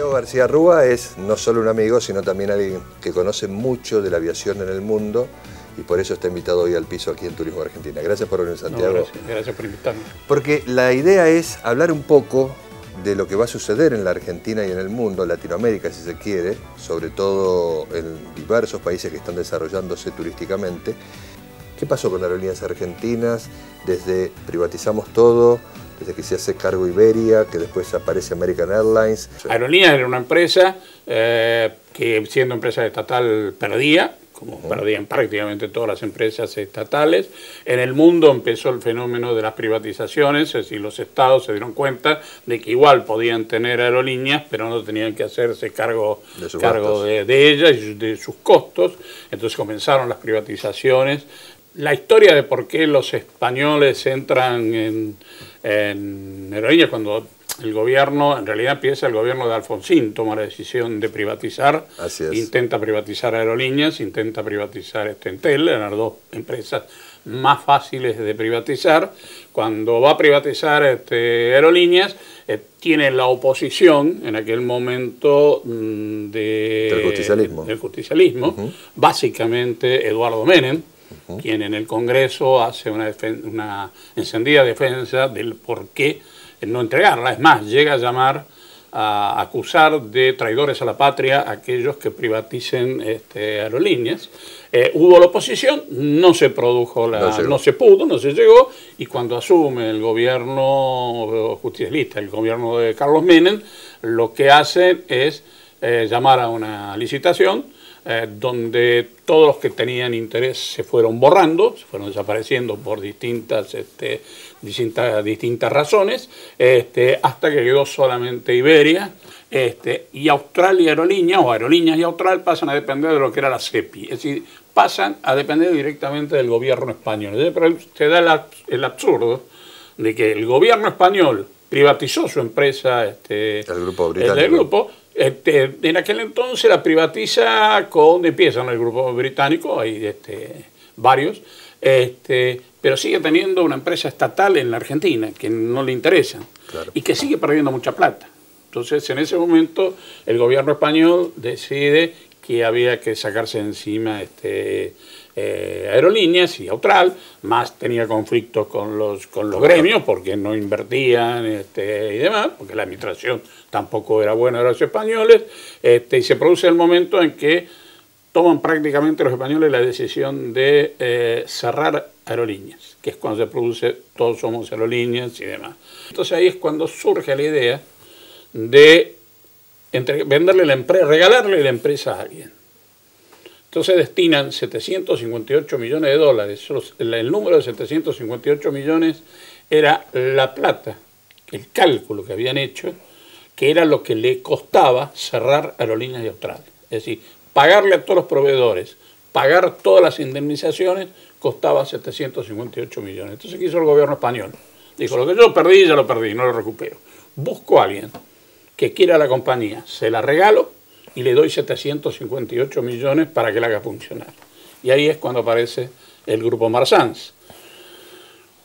Santiago García Rúa es no solo un amigo, sino también alguien que conoce mucho de la aviación en el mundo y por eso está invitado hoy al piso aquí en Turismo Argentina. Gracias por venir, Santiago. No, gracias por invitarme. Porque la idea es hablar un poco de lo que va a suceder en la Argentina y en el mundo, en Latinoamérica si se quiere, sobre todo en diversos países que están desarrollándose turísticamente. ¿Qué pasó con Aerolíneas Argentinas? Desde privatizamos todo, desde que se hace cargo Iberia, que después aparece American Airlines. Aerolíneas era una empresa que siendo empresa estatal perdía, como perdían prácticamente todas las empresas estatales. En el mundo empezó el fenómeno de las privatizaciones, es decir, los estados se dieron cuenta de que igual podían tener aerolíneas, pero no tenían que hacerse cargo de ellas y de sus costos. Entonces comenzaron las privatizaciones. La historia de por qué los españoles entran en aerolíneas cuando el gobierno, en realidad empieza el gobierno de Alfonsín, toma la decisión de privatizar, intenta privatizar Aerolíneas, intenta privatizar Entel, eran las dos empresas más fáciles de privatizar. Cuando va a privatizar Aerolíneas, tiene la oposición en aquel momento del justicialismo, básicamente Eduardo Menem, quien en el Congreso hace una encendida defensa del por qué no entregarla. Es más, llega a llamar a acusar de traidores a la patria a aquellos que privaticen aerolíneas. Hubo la oposición, no se produjo, no se pudo, no se llegó, y cuando asume el gobierno justicialista, el gobierno de Carlos Menem, lo que hacen es llamar a una licitación donde todos los que tenían interés se fueron borrando, se fueron desapareciendo por distintas razones, hasta que quedó solamente Iberia, y Austral y Aerolíneas, o Aerolíneas y Austral, pasan a depender de lo que era la SEPI, es decir, pasan a depender directamente del gobierno español. Pero se da el absurdo de que el gobierno español privatizó su empresa, el grupo británico. En aquel entonces la privatiza empiezan el grupo británico, hay varios, pero sigue teniendo una empresa estatal en la Argentina que no le interesa, y que sigue perdiendo mucha plata. Entonces en ese momento el gobierno español decide que había que sacarse de encima Aerolíneas y Austral, más tenía conflictos con los gremios porque no invertían y demás, porque la administración tampoco era buena de los españoles, y se produce el momento en que toman prácticamente los españoles la decisión de cerrar Aerolíneas, que es cuando se produce Todos Somos Aerolíneas y demás. Entonces ahí es cuando surge la idea de regalarle la empresa a alguien. Entonces destinan 758 millones de dólares. El número de 758 millones era la plata, el cálculo que habían hecho, que era lo que le costaba cerrar Aerolíneas y Austral. Es decir, pagarle a todos los proveedores, pagar todas las indemnizaciones, costaba 758 millones. Entonces, ¿qué hizo el gobierno español? Dijo, lo que yo perdí, ya lo perdí, no lo recupero. Busco a alguien que quiera la compañía, se la regalo y le doy 758 millones para que la haga funcionar. Y ahí es cuando aparece el grupo Marsans.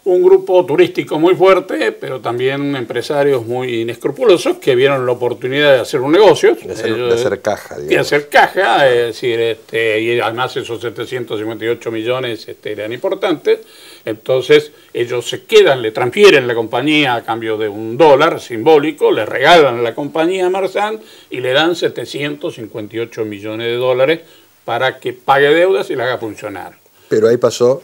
Un grupo turístico muy fuerte, pero también empresarios muy inescrupulosos que vieron la oportunidad de hacer un negocio. De hacer caja, digamos. De hacer caja, es decir, y además esos 758 millones eran importantes. Entonces ellos se quedan, le transfieren la compañía a cambio de $1 simbólico, le regalan la compañía a Marsans y le dan 758 millones de dólares para que pague deudas y la haga funcionar. Pero ahí pasó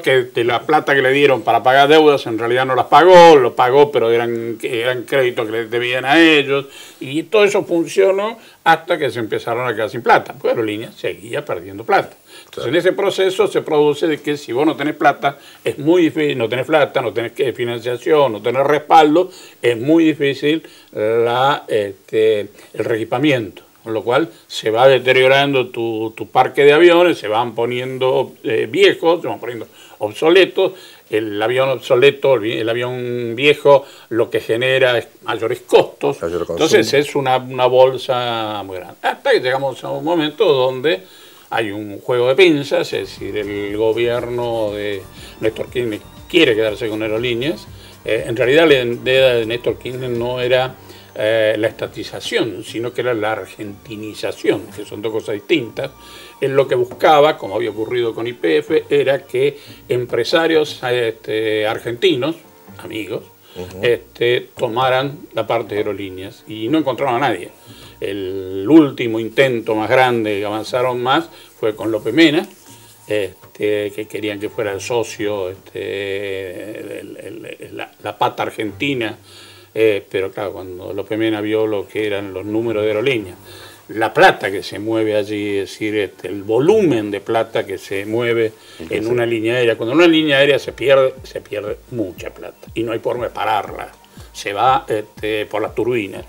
que de la plata que le dieron para pagar deudas en realidad no las pagó, lo pagó pero eran créditos que le debían a ellos, y todo eso funcionó hasta que se empezaron a quedar sin plata, porque Aerolíneas seguía perdiendo plata. Entonces en ese proceso se produce de que si vos no tenés plata, es muy difícil, no tenés plata, no tenés financiación, no tenés respaldo, es muy difícil el reequipamiento. Con lo cual se va deteriorando tu parque de aviones, se van poniendo viejos, se van poniendo obsoletos. El avión obsoleto, el avión viejo, lo que genera es mayores costos. Entonces es una bolsa muy grande. Hasta que llegamos a un momento donde hay un juego de pinzas, es decir, el gobierno de Néstor Kirchner quiere quedarse con Aerolíneas. En realidad la idea de Néstor Kirchner no era la estatización, sino que era la argentinización, que son dos cosas distintas. Él lo que buscaba, como había ocurrido con YPF, era que empresarios argentinos, amigos, tomaran la parte de aerolíneas, y no encontraron a nadie. El último intento más grande que avanzaron más fue con López Mena, que querían que fuera el socio, la pata argentina, pero claro, cuando López Mena vio lo que eran los números de aerolíneas, la plata que se mueve allí, es decir, el volumen de plata que se mueve en una línea aérea. Cuando una línea aérea se pierde mucha plata y no hay forma de pararla, se va por las turbinas.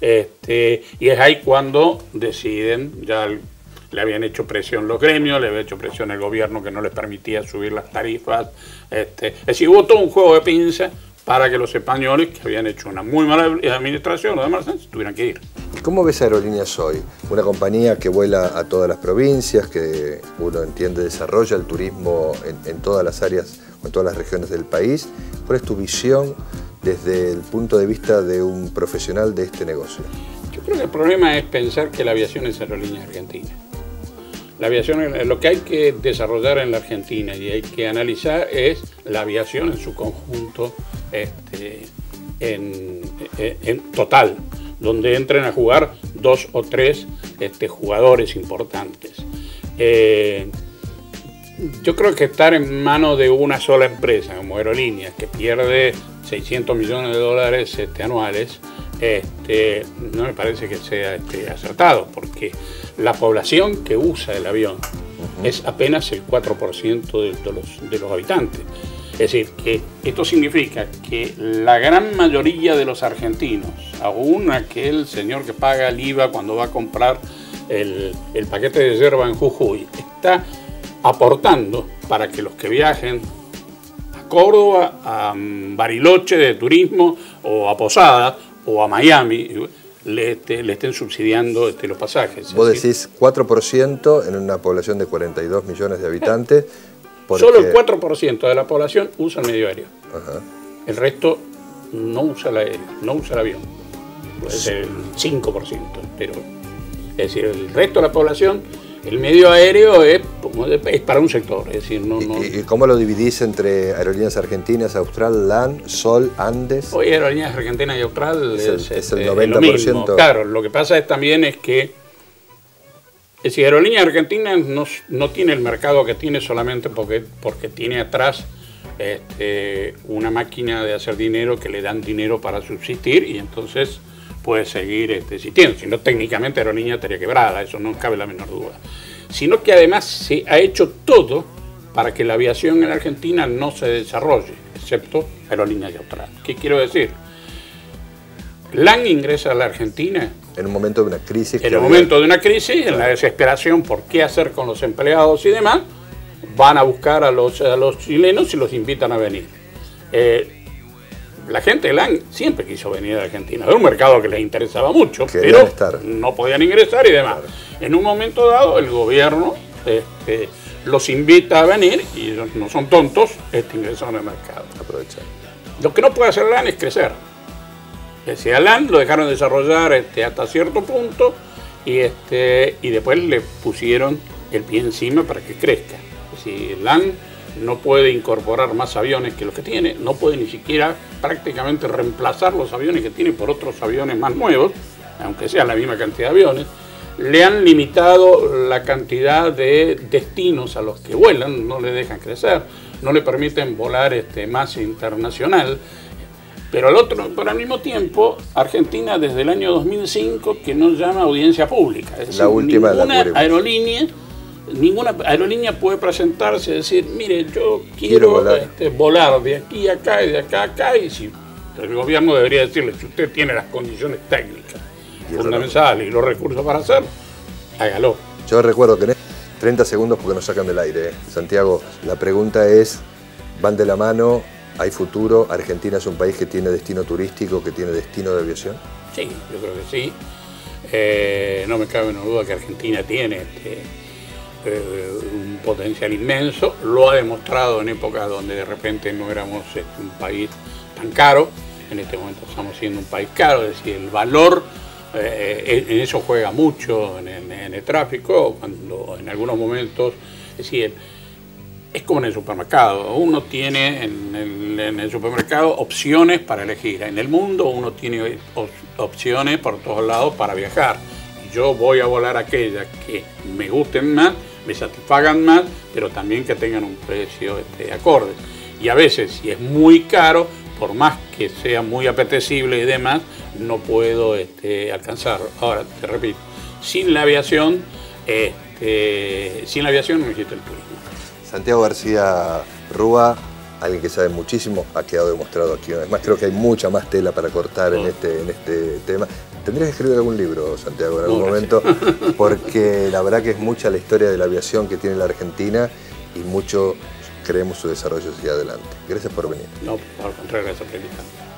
Y es ahí cuando deciden, ya le habían hecho presión los gremios, le había hecho presión el gobierno que no les permitía subir las tarifas. Es decir, hubo todo un juego de pinzas para que los españoles, que habían hecho una muy mala administración, los demás, tuvieran que ir. ¿Cómo ves Aerolíneas hoy? Una compañía que vuela a todas las provincias, que uno entiende desarrolla el turismo en todas las áreas, en todas las regiones del país. ¿Cuál es tu visión desde el punto de vista de un profesional de este negocio? Yo creo que el problema es pensar que la aviación es Aerolíneas Argentinas. La aviación, lo que hay que desarrollar en la Argentina y hay que analizar es la aviación en su conjunto en total, donde entren a jugar 2 o 3 jugadores importantes. Yo creo que estar en manos de una sola empresa como Aerolíneas, que pierde 600 millones de dólares anuales, no me parece que sea acertado, porque la población que usa el avión es apenas el 4% de los habitantes. Es decir, que esto significa que la gran mayoría de los argentinos, aún aquel señor que paga el IVA cuando va a comprar el paquete de yerba en Jujuy, está aportando para que los que viajen a Córdoba, a Bariloche de turismo, o a Posada, o a Miami, le estén subsidiando los pasajes. Vos decís 4% en una población de 42 millones de habitantes. Porque... Solo el 4% de la población usa el medio aéreo. Ajá. El resto no usa el aéreo, no usa el avión. Puede ser el 5%, pero es decir, el resto de la población, el medio aéreo es para un sector. Es decir, ¿Y cómo lo dividís entre Aerolíneas Argentinas, Austral, LAN, Sol, Andes? Hoy Aerolíneas Argentinas y Austral es el 90%. Lo mismo. Claro, lo que pasa también es que es decir, Aerolíneas Argentinas no tiene el mercado que tiene solamente porque tiene atrás una máquina de hacer dinero que le dan dinero para subsistir, y entonces puede seguir existiendo. Si no, técnicamente Aerolíneas estaría quebrada, eso no cabe la menor duda. Sino que además se ha hecho todo para que la aviación en Argentina no se desarrolle, excepto Aerolíneas y Austral. ¿Qué quiero decir? LAN ingresa a la Argentina en un momento de una crisis. En el momento de una crisis, en la desesperación por qué hacer con los empleados y demás, van a buscar a los chilenos y los invitan a venir. La gente de LAN siempre quiso venir a Argentina. Era un mercado que les interesaba mucho, pero no podían ingresar y demás. Claro. En un momento dado, el gobierno los invita a venir y no son tontos, ingresaron al mercado. Aprovechar. Lo que no puede hacer LAN es crecer. Es decir, a LAN lo dejaron desarrollar hasta cierto punto y después le pusieron el pie encima para que crezca. Es decir, LAN no puede incorporar más aviones que los que tiene, no puede ni siquiera prácticamente reemplazar los aviones que tiene por otros aviones más nuevos, aunque sea la misma cantidad de aviones. Le han limitado la cantidad de destinos a los que vuelan, no le dejan crecer, no le permiten volar más internacional. Pero al mismo tiempo, Argentina desde el año 2005 que no llama audiencia pública. Es decir, ninguna aerolínea puede presentarse y decir, mire, yo quiero volar de aquí a acá y de acá a acá, y si el gobierno debería decirle, si usted tiene las condiciones técnicas fundamentales y los recursos para hacerlo, hágalo. Yo recuerdo que en 30 segundos porque nos sacan del aire. Santiago, la pregunta es, ¿van de la mano? ¿Hay futuro? ¿Argentina es un país que tiene destino turístico, que tiene destino de aviación? Sí, yo creo que sí. No me cabe una duda que Argentina tiene un potencial inmenso. Lo ha demostrado en épocas donde de repente no éramos un país tan caro. en este momento estamos siendo un país caro, es decir, el valor en eso juega mucho en el tráfico, cuando en algunos momentos, es decir, es como en el supermercado, uno tiene en el supermercado opciones para elegir, en el mundo uno tiene opciones por todos lados para viajar. Yo voy a volar aquellas que me gusten más, me satisfagan más, pero también que tengan un precio acorde. Y a veces, si es muy caro, por más que sea muy apetecible y demás, no puedo alcanzarlo. Ahora, te repito, sin la aviación no existe el turismo. Santiago García Rúa, alguien que sabe muchísimo, ha quedado demostrado aquí. Además, creo que hay mucha más tela para cortar en este tema. Tendrías que escribir algún libro, Santiago, en algún momento, porque la verdad que es mucha la historia de la aviación que tiene la Argentina y mucho creemos su desarrollo hacia adelante. Gracias por venir. No, al contrario, gracias por invitarme.